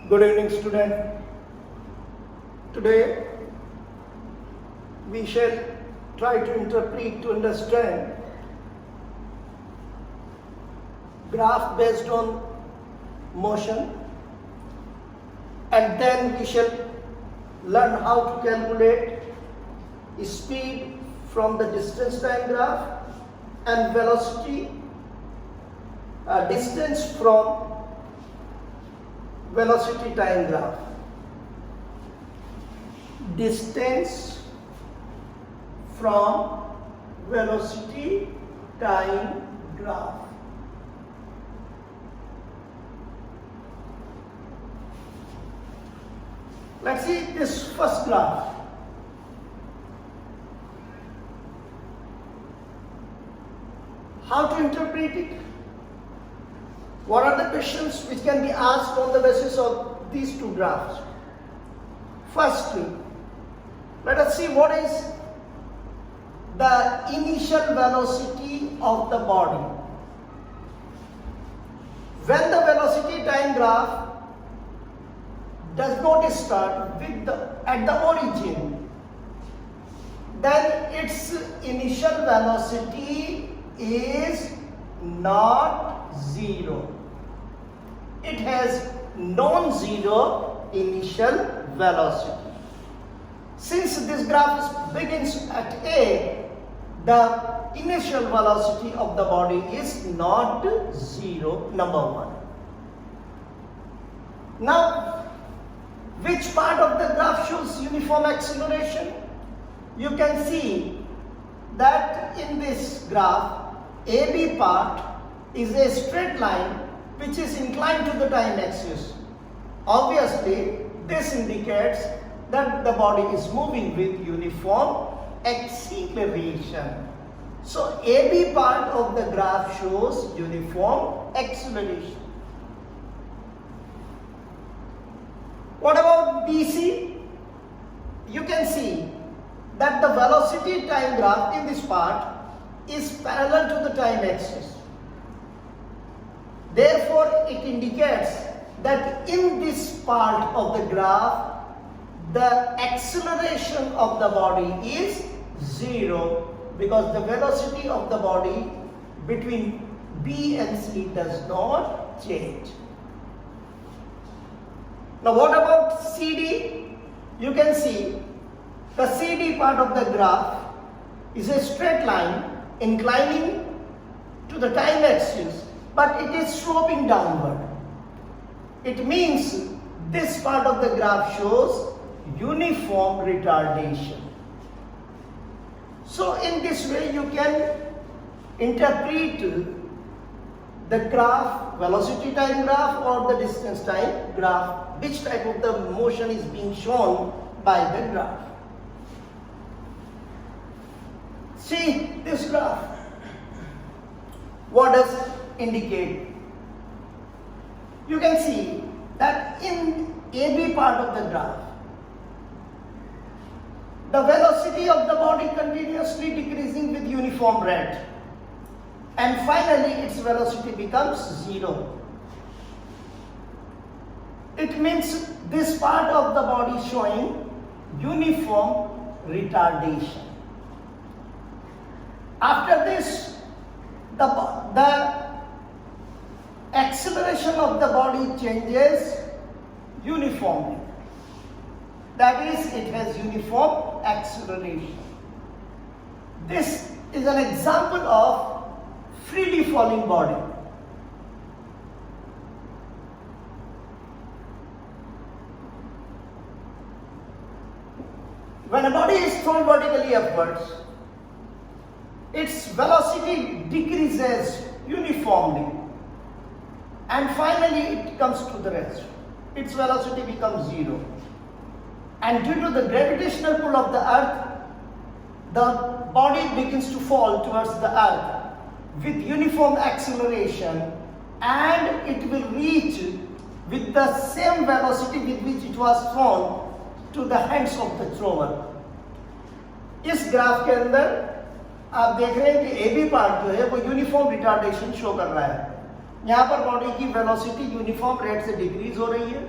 Good evening, student. Today we shall try to interpret, to understand graph based on motion, and then we shall learn how to calculate speed from the distance time graph and velocity distance from velocity time graph. Distance from velocity time graph. Let's see this first graph. How to interpret it? What are the questions which can be asked on the basis of these two graphs? Firstly, let us see what is the initial velocity of the body. When the velocity time graph does not start with at the origin, then its initial velocity is not zero. It has non-zero initial velocity. Since this graph begins at A, the initial velocity of the body is not zero, number one. Now, which part of the graph shows uniform acceleration? You can see that in this graph, AB part is a straight line which is inclined to the time axis. Obviously, this indicates that the body is moving with uniform acceleration. So, AB part of the graph shows uniform acceleration. What about BC? You can see that the velocity time graph in this part is parallel to the time axis. Therefore, it indicates that in this part of the graph, the acceleration of the body is zero, because the velocity of the body between B and C does not change. Now, what about CD? You can see the CD part of the graph is a straight line inclining to the time axis, but it is sloping downward. It means this part of the graph shows uniform retardation. So in this way you can interpret the graph, velocity time graph or the distance time graph, which type of the motion is being shown by the graph. See this graph. What does it indicate? You can see that in AB part of the graph, the velocity of the body continuously decreasing with uniform rate, and finally its velocity becomes zero. It means this part of the body showing uniform retardation. After this, the acceleration of the body changes uniformly. That is, it has uniform acceleration. This is an example of freely falling body. When a body is thrown vertically upwards, its velocity decreases uniformly, and finally it comes to the rest. Its velocity becomes zero. And due to the gravitational pull of the earth, the body begins to fall towards the earth with uniform acceleration, and it will reach with the same velocity with which it was thrown to the hands of the thrower. इस graph के अंदर आप देख रहे हैं कि AB part जो है वो यूनिफॉर्म रिटार्डेशन शो कर रहा है। यहाँ पर बॉडी की वेलोसिटी यूनिफॉर्म रेट से डिक्रीज हो रही है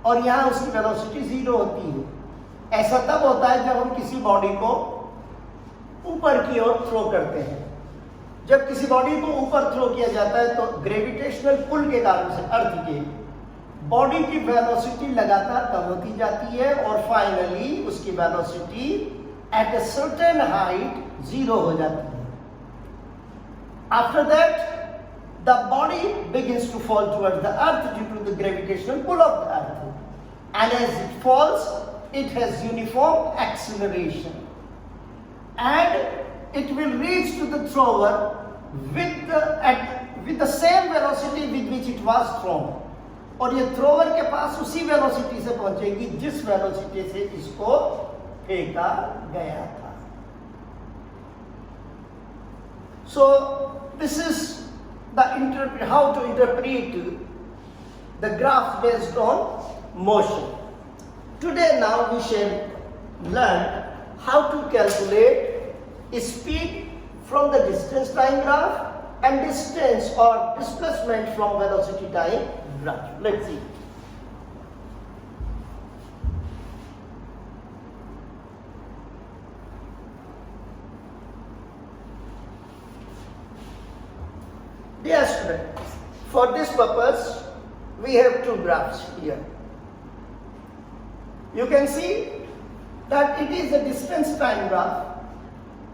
और यहाँ उसकी वेलोसिटी 0 होती है। ऐसा तब होता है जब हम किसी बॉडी को ऊपर की ओर थ्रो करते हैं। जब किसी बॉडी को ऊपर थ्रो किया जाता है तो ग्रेविटेशनल पुल के कारण से अर्थ के बॉडी की वेलोसिटी लगातार कम होती जाती है और फाइनली उसकी velocity at a certain height 0 हो जाती है। After that the body begins to fall towards the earth due to the gravitational pull of the earth, and as it falls it has uniform acceleration and it will reach to the thrower with the same velocity with which it was thrown, और ये thrower के पास उसी velocity से पहुंचेगी जिस velocity से इसको फेंका गया था। So this is how to interpret the graph based on motion. Today now we shall learn how to calculate speed from the distance time graph and distance or displacement from velocity time graph. Let's see. Dear students, for this purpose we have two graphs here. You can see that it is a distance time graph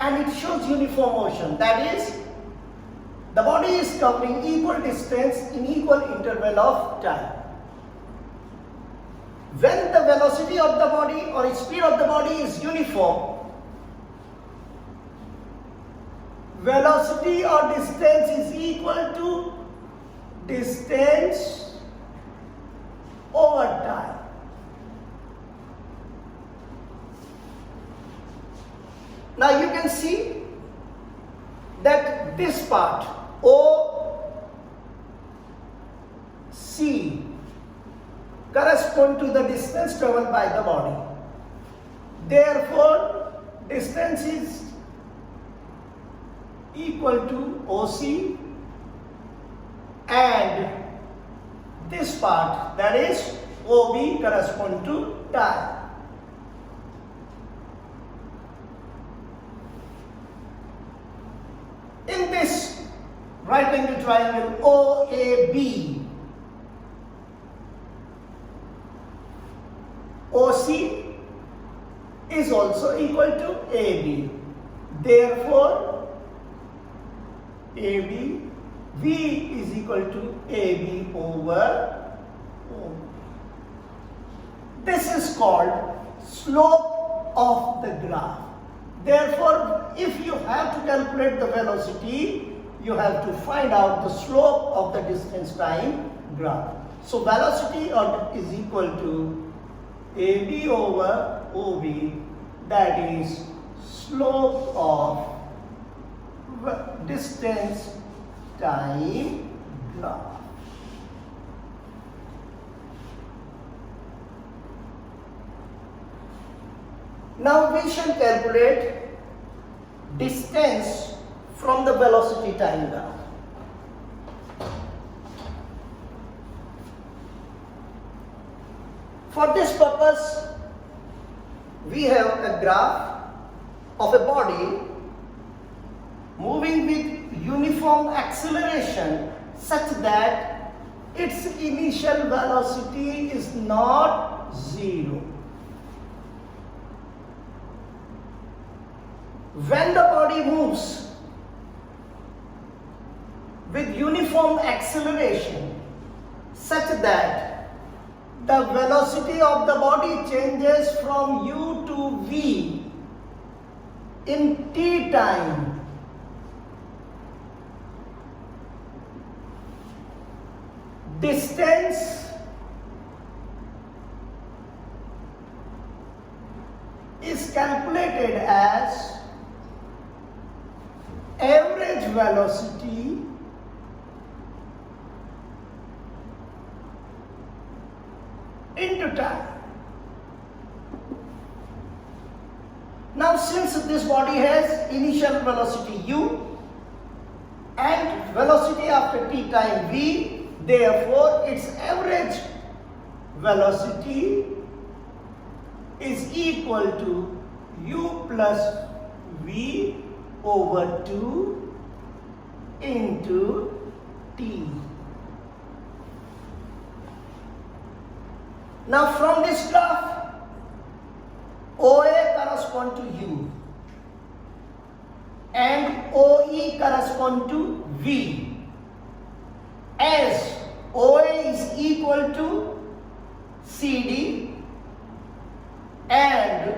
and it shows uniform motion. That is, the body is covering equal distance in equal interval of time. When the velocity of the body or speed of the body is uniform, velocity or distance is equal to distance over time. Now you can see that this part OC correspond to the distance traveled by the body. Therefore, distance is equal to OC, and this part, that is OB, correspond to time. In this right angle triangle OAB, OC is also equal to AB. Therefore, AB, V is equal to AB over OB. This is called slope of the graph. Therefore, if you have to calculate the velocity, you have to find out the slope of the distance time graph. So velocity is equal to AB over OB, that is slope of distance time graph. Now we shall calculate distance from the velocity time graph. For this purpose, we have a graph of a body moving with uniform acceleration such that its initial velocity is not zero. When the body moves with uniform acceleration such that the velocity of the body changes from u to v in t time, distance is calculated as average velocity into time. Now, since this body has initial velocity u and velocity after t time v, therefore its average velocity is equal to u plus v over 2 into t. Now from this graph, OA correspond to u and OE correspond to v. As OA is equal to CD and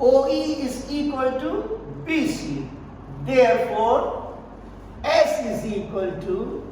OE is equal to BC. Therefore, S is equal to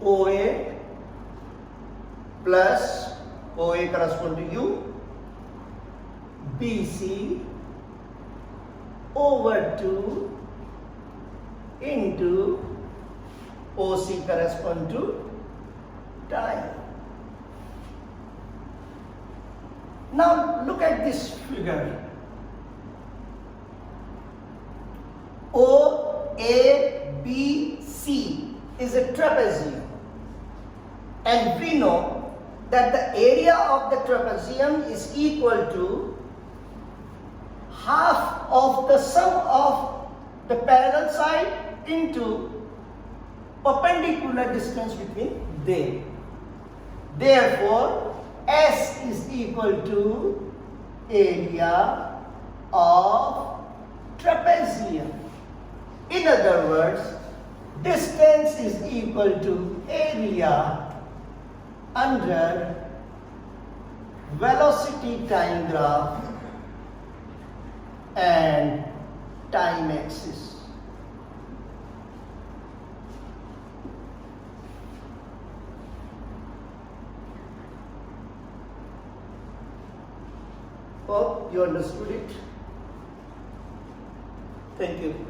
OA plus OA correspond to U, BC over 2 into OC correspond to time. Now look at this figure. OABC is a trapezium, and we know that the area of the trapezium is equal to half of the sum of the parallel side into perpendicular distance between them. Therefore, S is equal to area of trapezium. In other words, distance is equal to area under velocity time graph and time axis. Hope you understood it. Thank you.